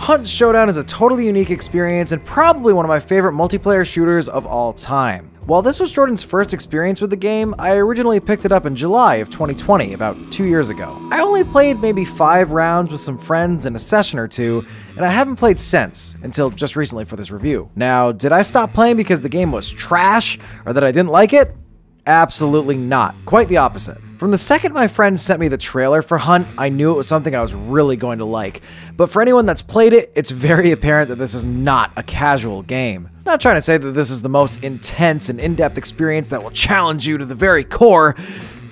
Hunt Showdown is a totally unique experience and probably one of my favorite multiplayer shooters of all time. While this was Jordan's first experience with the game, I originally picked it up in July of 2020, about 2 years ago. I only played maybe 5 rounds with some friends in a session or two, and I haven't played since, until just recently for this review. Now, did I stop playing because the game was trash, or that I didn't like it? Absolutely not. Quite the opposite. From the second my friend sent me the trailer for Hunt, I knew it was something I was really going to like. But for anyone that's played it, it's very apparent that this is not a casual game. Not trying to say that this is the most intense and in-depth experience that will challenge you to the very core,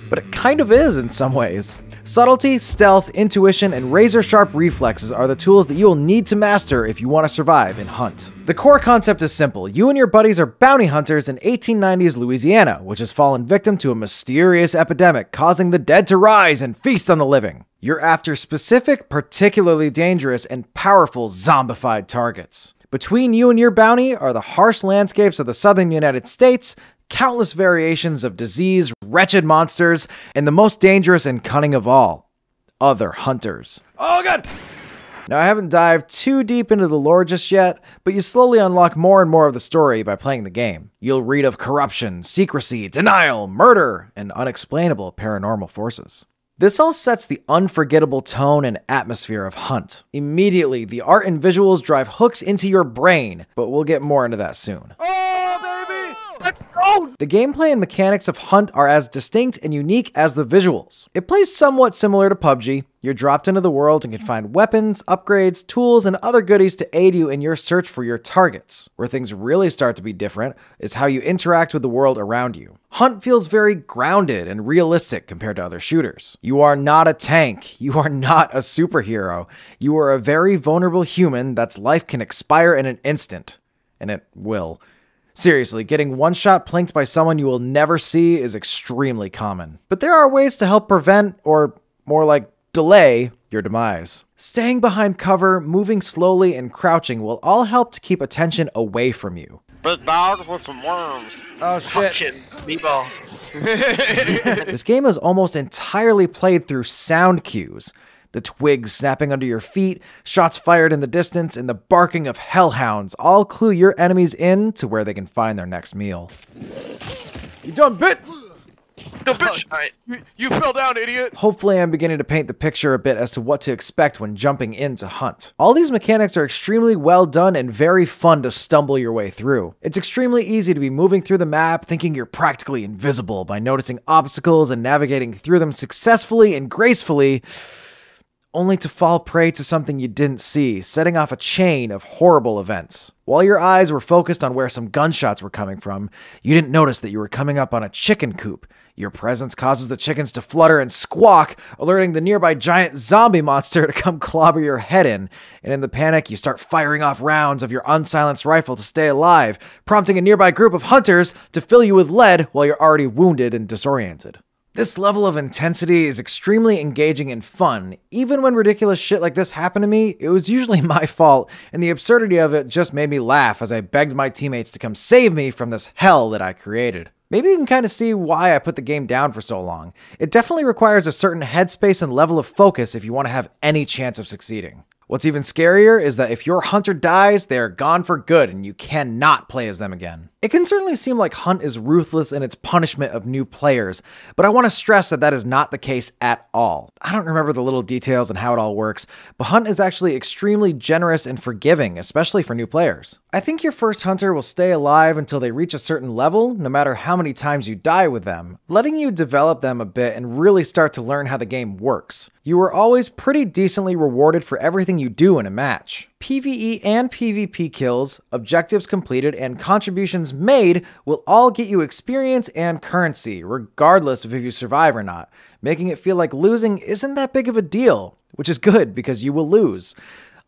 but it kind of is in some ways. Subtlety, stealth, intuition, and razor-sharp reflexes are the tools that you will need to master if you want to survive in Hunt. The core concept is simple. You and your buddies are bounty hunters in 1890s Louisiana, which has fallen victim to a mysterious epidemic causing the dead to rise and feast on the living. You're after specific, particularly dangerous, and powerful zombified targets. Between you and your bounty are the harsh landscapes of the southern United States, countless variations of disease, wretched monsters, and the most dangerous and cunning of all, other hunters. Oh god! Now, I haven't dived too deep into the lore just yet, but you slowly unlock more and more of the story by playing the game. You'll read of corruption, secrecy, denial, murder, and unexplainable paranormal forces. This all sets the unforgettable tone and atmosphere of Hunt. Immediately, the art and visuals drive hooks into your brain, but we'll get more into that soon. The gameplay and mechanics of Hunt are as distinct and unique as the visuals. It plays somewhat similar to PUBG. You're dropped into the world and can find weapons, upgrades, tools, and other goodies to aid you in your search for your targets. Where things really start to be different is how you interact with the world around you. Hunt feels very grounded and realistic compared to other shooters. You are not a tank. You are not a superhero. You are a very vulnerable human that's life can expire in an instant. And it will. Seriously, getting one-shot plinked by someone you will never see is extremely common. But there are ways to help prevent, or more like delay, your demise. Staying behind cover, moving slowly, and crouching will all help to keep attention away from you. Big dogs with some worms. Oh shit. Meatball. This game is almost entirely played through sound cues. The twigs snapping under your feet, shots fired in the distance, and the barking of hellhounds all clue your enemies in to where they can find their next meal. You done bit? The bitch! You fell down, idiot! Hopefully I'm beginning to paint the picture a bit as to what to expect when jumping into Hunt. All these mechanics are extremely well done and very fun to stumble your way through. It's extremely easy to be moving through the map thinking you're practically invisible by noticing obstacles and navigating through them successfully and gracefully, only to fall prey to something you didn't see, setting off a chain of horrible events. While your eyes were focused on where some gunshots were coming from, you didn't notice that you were coming up on a chicken coop. Your presence causes the chickens to flutter and squawk, alerting the nearby giant zombie monster to come clobber your head in. And in the panic, you start firing off rounds of your unsilenced rifle to stay alive, prompting a nearby group of hunters to fill you with lead while you're already wounded and disoriented. This level of intensity is extremely engaging and fun. Even when ridiculous shit like this happened to me, it was usually my fault, and the absurdity of it just made me laugh as I begged my teammates to come save me from this hell that I created. Maybe you can kind of see why I put the game down for so long. It definitely requires a certain headspace and level of focus if you want to have any chance of succeeding. What's even scarier is that if your hunter dies, they are gone for good and you cannot play as them again. It can certainly seem like Hunt is ruthless in its punishment of new players, but I want to stress that that is not the case at all. I don't remember the little details and how it all works, but Hunt is actually extremely generous and forgiving, especially for new players. I think your first hunter will stay alive until they reach a certain level, no matter how many times you die with them, letting you develop them a bit and really start to learn how the game works. You are always pretty decently rewarded for everything you do in a match. PvE and PvP kills, objectives completed, and contributions made will all get you experience and currency, regardless of if you survive or not, making it feel like losing isn't that big of a deal, which is good because you will lose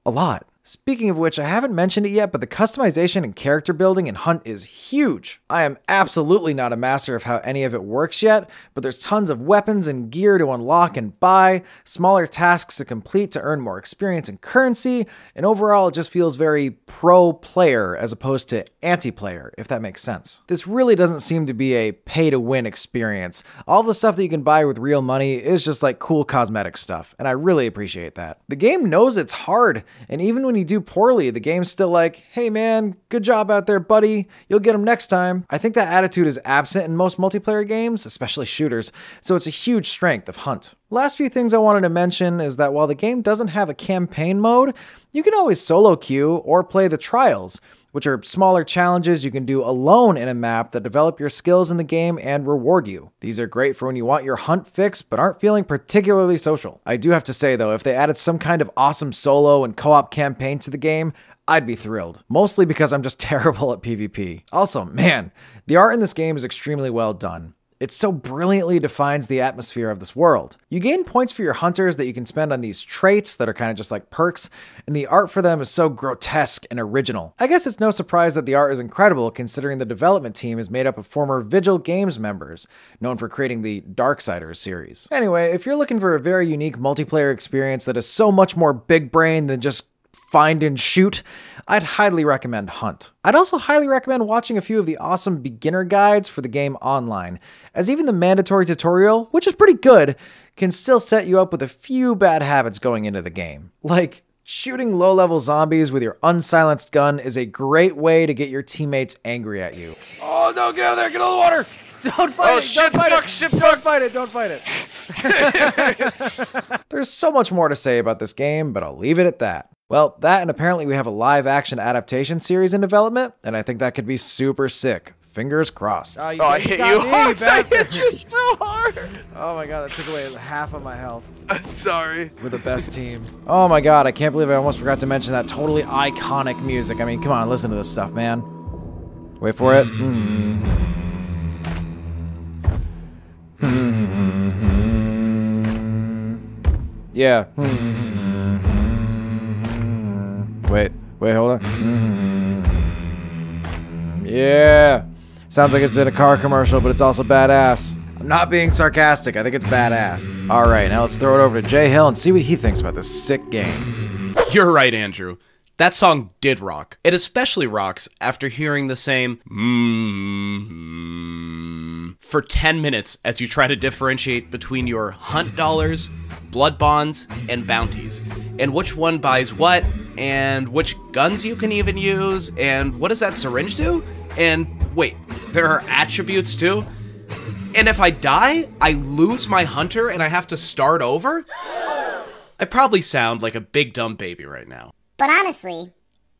a lot. Speaking of which, I haven't mentioned it yet, but the customization and character building in Hunt is huge. I am absolutely not a master of how any of it works yet, but there's tons of weapons and gear to unlock and buy, smaller tasks to complete to earn more experience and currency, and overall it just feels very pro-player as opposed to anti-player, if that makes sense. This really doesn't seem to be a pay-to-win experience. All the stuff that you can buy with real money is just like cool cosmetic stuff, and I really appreciate that. The game knows it's hard, and even when when you do poorly, the game's still like, hey man, good job out there, buddy. You'll get them next time. I think that attitude is absent in most multiplayer games, especially shooters, so it's a huge strength of Hunt. Last few things I wanted to mention is that while the game doesn't have a campaign mode, you can always solo queue or play the trials, which are smaller challenges you can do alone in a map that develop your skills in the game and reward you. These are great for when you want your hunt fix but aren't feeling particularly social. I do have to say though, if they added some kind of awesome solo and co-op campaign to the game, I'd be thrilled. Mostly because I'm just terrible at PvP. Also, man, the art in this game is extremely well done. It so brilliantly defines the atmosphere of this world. You gain points for your hunters that you can spend on these traits that are kind of just like perks, and the art for them is so grotesque and original. I guess it's no surprise that the art is incredible considering the development team is made up of former Vigil Games members, known for creating the Darksiders series. Anyway, if you're looking for a very unique multiplayer experience that is so much more big brain than just find and shoot, I'd highly recommend Hunt. I'd also highly recommend watching a few of the awesome beginner guides for the game online, as even the mandatory tutorial, which is pretty good, can still set you up with a few bad habits going into the game. Like, shooting low-level zombies with your unsilenced gun is a great way to get your teammates angry at you. Oh no, get out of there, get out of the water! Don't fight it! Shit, Don't fight fuck, it! shit, Don't fuck. fight it! Don't fight it! There's so much more to say about this game, but I'll leave it at that. Well, that and apparently we have a live-action adaptation series in development, and I think that could be super sick. Fingers crossed. Oh, I hit you hard. I hit you so hard. Oh my god, that took away half of my health. I'm sorry. We're the best team. Oh my god, I can't believe I almost forgot to mention that totally iconic music. I mean, come on, listen to this stuff, man. Wait for it. Yeah. Wait, hold on. Yeah. Sounds like it's in a car commercial, but it's also badass. I'm not being sarcastic, I think it's badass. All right, now let's throw it over to Jay Hill and see what he thinks about this sick game. You're right, Andrew. That song did rock. It especially rocks after hearing the same for 10 minutes as you try to differentiate between your hunt dollars, blood bonds, and bounties, and which one buys what, and which guns you can even use, and what does that syringe do? And wait, there are attributes too? And if I die, I lose my hunter and I have to start over? I probably sound like a big dumb baby right now. But honestly,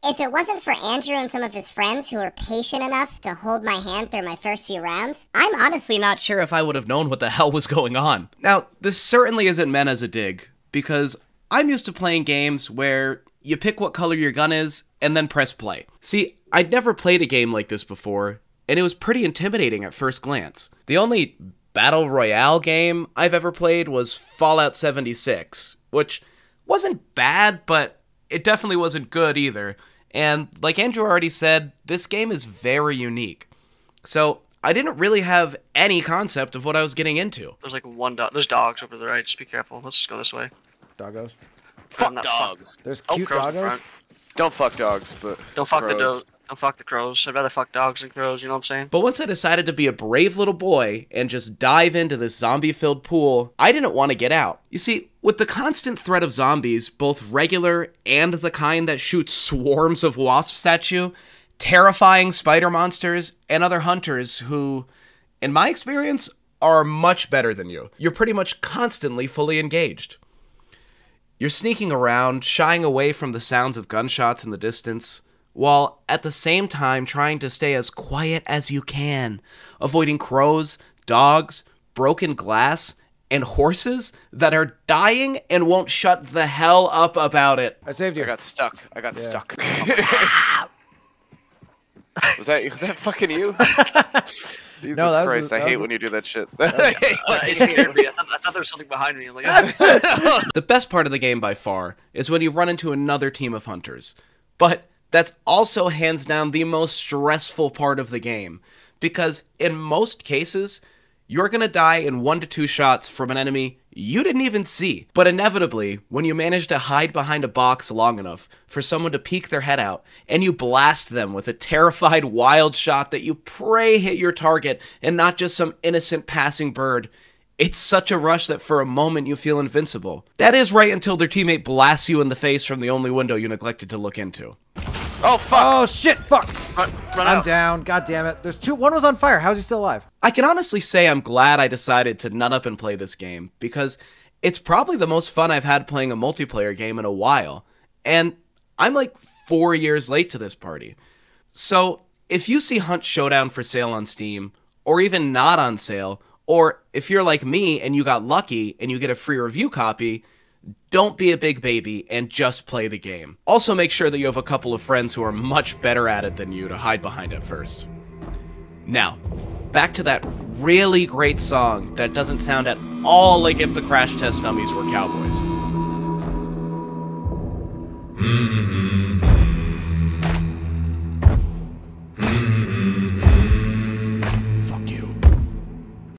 if it wasn't for Andrew and some of his friends who were patient enough to hold my hand through my first few rounds, I'm honestly not sure if I would have known what the hell was going on. Now, this certainly isn't meant as a dig, because I'm used to playing games where you pick what color your gun is and then press play. See, I'd never played a game like this before, and it was pretty intimidating at first glance. The only battle royale game I've ever played was Fallout 76, which wasn't bad, but it definitely wasn't good either. And like Andrew already said, this game is very unique. So I didn't really have any concept of what I was getting into. There's like one dog. There's dogs over to the right. Just be careful. Let's just go this way. Doggos. Fuck Not dogs. There's Oh, cute crows in doggos? front. Don't fuck dogs, but Don't fuck the crows. don't fuck the crows. I'd rather fuck dogs than crows. You know what I'm saying? But once I decided to be a brave little boy and just dive into this zombie-filled pool, I didn't want to get out. You see, with the constant threat of zombies, both regular and the kind that shoot swarms of wasps at you, terrifying spider monsters, and other hunters who, in my experience, are much better than you, you're pretty much constantly fully engaged. You're sneaking around, shying away from the sounds of gunshots in the distance, while at the same time trying to stay as quiet as you can, avoiding crows, dogs, broken glass, and horses that are dying and won't shut the hell up about it. I saved you. I got stuck. I got Yeah. stuck. was that fucking you? Jesus No, that was- Christ, that I hate was- when you do that shit. It scared me. I thought there was something behind me. I'm like, The best part of the game by far is when you run into another team of hunters. But that's also hands down the most stressful part of the game, because in most cases, you're gonna die in 1 to 2 shots from an enemy you didn't even see. But inevitably, when you manage to hide behind a box long enough for someone to peek their head out, and you blast them with a terrified wild shot that you pray hit your target and not just some innocent passing bird, It's such a rush that for a moment you feel invincible. That is right until their teammate blasts you in the face from the only window you neglected to look into. Oh, fuck. Oh, shit, fuck. Run I'm out. down. God damn it. There's two. One was on fire. How's he still alive? I can honestly say I'm glad I decided to nut up and play this game, because it's probably the most fun I've had playing a multiplayer game in a while. And I'm like 4 years late to this party. So if you see Hunt Showdown for sale on Steam, or even not on sale, or if you're like me and you got lucky and you get a free review copy, don't be a big baby and just play the game. Also make sure that you have a couple of friends who are much better at it than you to hide behind at first. Now, back to that really great song that doesn't sound at all like if the Crash Test Dummies were cowboys.